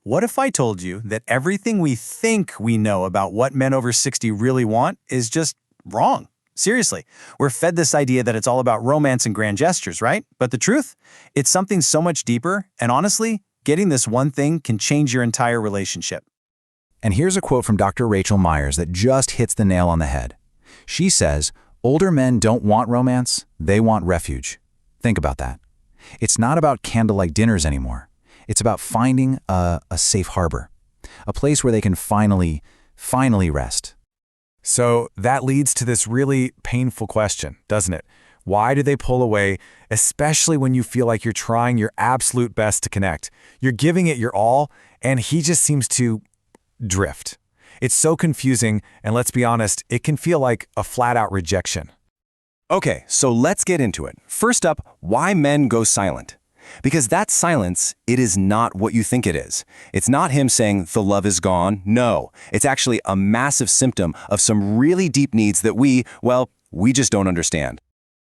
What if I told you that everything we think we know about what men over 60 really want is just wrong? Seriously, we're fed this idea that it's all about romance and grand gestures, right? But the truth? It's something so much deeper, and honestly, getting this one thing can change your entire relationship. And here's a quote from Dr. Rachel Myers that just hits the nail on the head. She says, "Older men don't want romance, they want refuge." Think about that. It's not about candlelight dinners anymore. It's about finding a safe harbor, a place where they can finally rest. So that leads to this really painful question, doesn't it? Why do they pull away, especially when you feel like you're trying your absolute best to connect? You're giving it your all, and he just seems to drift. It's so confusing, and let's be honest, it can feel like a flat-out rejection. Okay, so let's get into it. First up, why men go silent. Because that silence, it is not what you think it is. It's not him saying the love is gone. No, it's actually a massive symptom of some really deep needs that we just don't understand.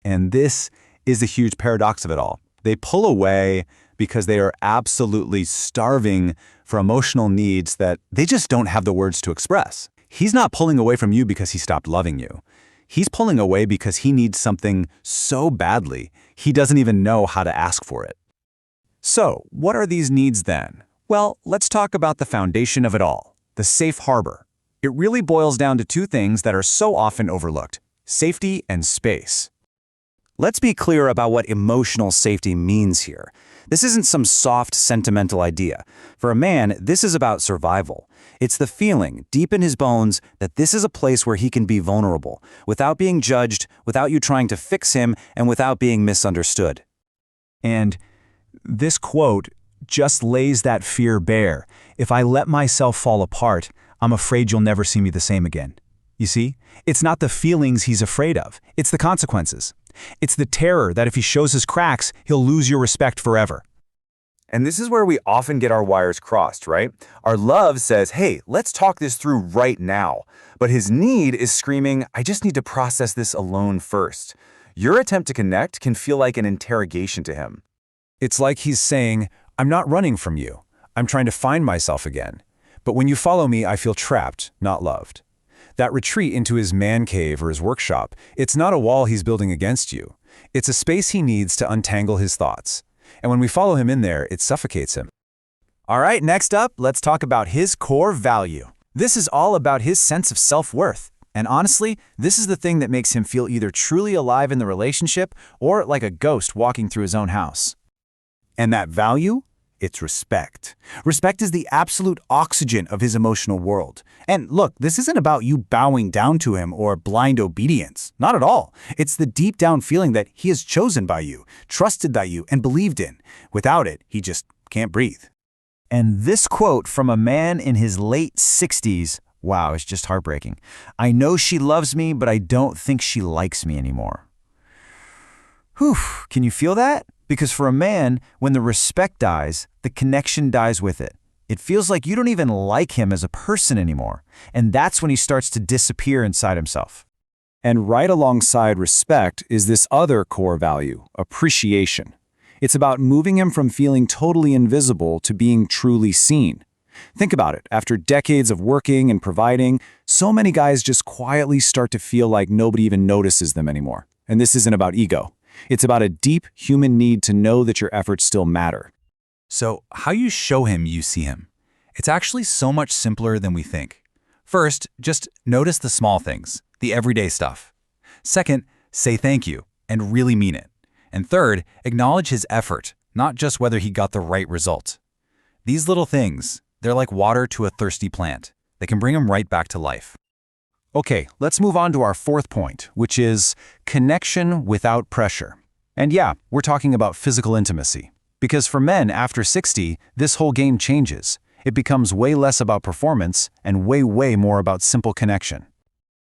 And this is the huge paradox of it all. They pull away because they are absolutely starving for emotional needs that they just don't have the words to express. He's not pulling away from you because he stopped loving you. He's pulling away because he needs something so badly, he doesn't even know how to ask for it. So, what are these needs then? Well, let's talk about the foundation of it all, the safe harbor. It really boils down to two things that are so often overlooked: safety and space. Let's be clear about what emotional safety means here. This isn't some soft, sentimental idea. For a man, this is about survival. It's the feeling, deep in his bones, that this is a place where he can be vulnerable, without being judged, without you trying to fix him, and without being misunderstood. And this quote just lays that fear bare. If I let myself fall apart, I'm afraid you'll never see me the same again. You see, it's not the feelings he's afraid of, it's the consequences. It's the terror that if he shows his cracks, he'll lose your respect forever. And this is where we often get our wires crossed, right? Our love says, hey, let's talk this through right now. But his need is screaming, I just need to process this alone first. Your attempt to connect can feel like an interrogation to him. It's like he's saying, I'm not running from you. I'm trying to find myself again. But when you follow me, I feel trapped, not loved. That retreat into his man cave or his workshop, it's not a wall he's building against you. It's a space he needs to untangle his thoughts. And when we follow him in there, it suffocates him. All right, next up, let's talk about his core value. This is all about his sense of self-worth. And honestly, this is the thing that makes him feel either truly alive in the relationship or like a ghost walking through his own house. And that value? It's respect. Respect is the absolute oxygen of his emotional world. And look, this isn't about you bowing down to him or blind obedience. Not at all. It's the deep down feeling that he is chosen by you, trusted by you, and believed in. Without it, he just can't breathe. And this quote from a man in his late 60s, wow, it's just heartbreaking. I know she loves me, but I don't think she likes me anymore. Whew, can you feel that? Because for a man, when the respect dies, the connection dies with it. It feels like you don't even like him as a person anymore. And that's when he starts to disappear inside himself. And right alongside respect is this other core value, appreciation. It's about moving him from feeling totally invisible to being truly seen. Think about it. After decades of working and providing, so many guys just quietly start to feel like nobody even notices them anymore. And this isn't about ego. It's about a deep human need to know that your efforts still matter. So, how you show him you see him? It's actually so much simpler than we think. First, just notice the small things, the everyday stuff. Second, say thank you, and really mean it. And third, acknowledge his effort, not just whether he got the right result. These little things, they're like water to a thirsty plant. They can bring him right back to life. Okay, let's move on to our fourth point, which is connection without pressure. And yeah, we're talking about physical intimacy. Because for men after 60, this whole game changes. It becomes way less about performance and way more about simple connection.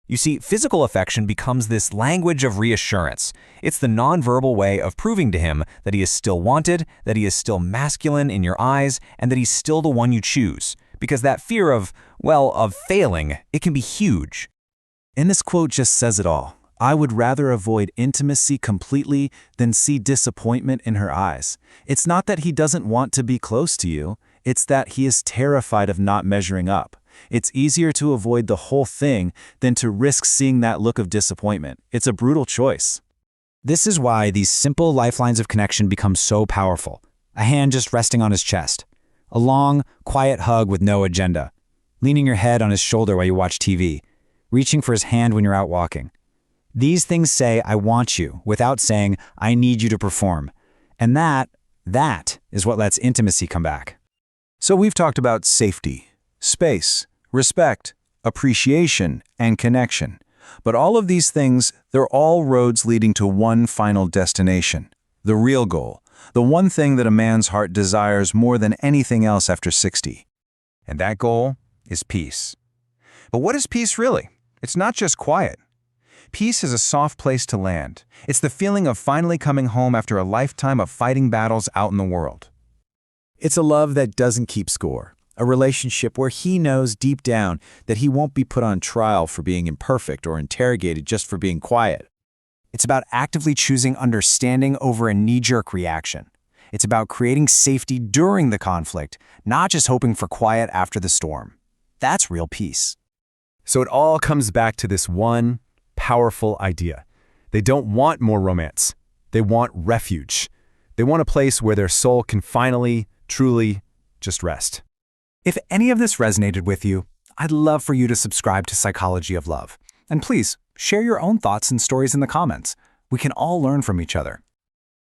You see, physical affection becomes this language of reassurance. It's the nonverbal way of proving to him that he is still wanted, that he is still masculine in your eyes, and that he's still the one you choose. Because that fear of failing, it can be huge. And this quote just says it all. I would rather avoid intimacy completely than see disappointment in her eyes. It's not that he doesn't want to be close to you. It's that he is terrified of not measuring up. It's easier to avoid the whole thing than to risk seeing that look of disappointment. It's a brutal choice. This is why these simple lifelines of connection become so powerful. A hand just resting on his chest. A long, quiet hug with no agenda. Leaning your head on his shoulder while you watch TV. Reaching for his hand when you're out walking. These things say, I want you, without saying, I need you to perform. And that is what lets intimacy come back. So we've talked about safety, space, respect, appreciation, and connection. But all of these things, they're all roads leading to one final destination. The real goal. The one thing that a man's heart desires more than anything else after 60. And that goal is peace. But what is peace really? It's not just quiet. Peace is a soft place to land. It's the feeling of finally coming home after a lifetime of fighting battles out in the world. It's a love that doesn't keep score. A relationship where he knows deep down that he won't be put on trial for being imperfect or interrogated just for being quiet. It's about actively choosing understanding over a knee-jerk reaction. It's about creating safety during the conflict, not just hoping for quiet after the storm. That's real peace. So it all comes back to this one powerful idea. They don't want more romance. They want refuge. They want a place where their soul can finally, truly, just rest. If any of this resonated with you, I'd love for you to subscribe to Psychology of Love. And please, share your own thoughts and stories in the comments. We can all learn from each other.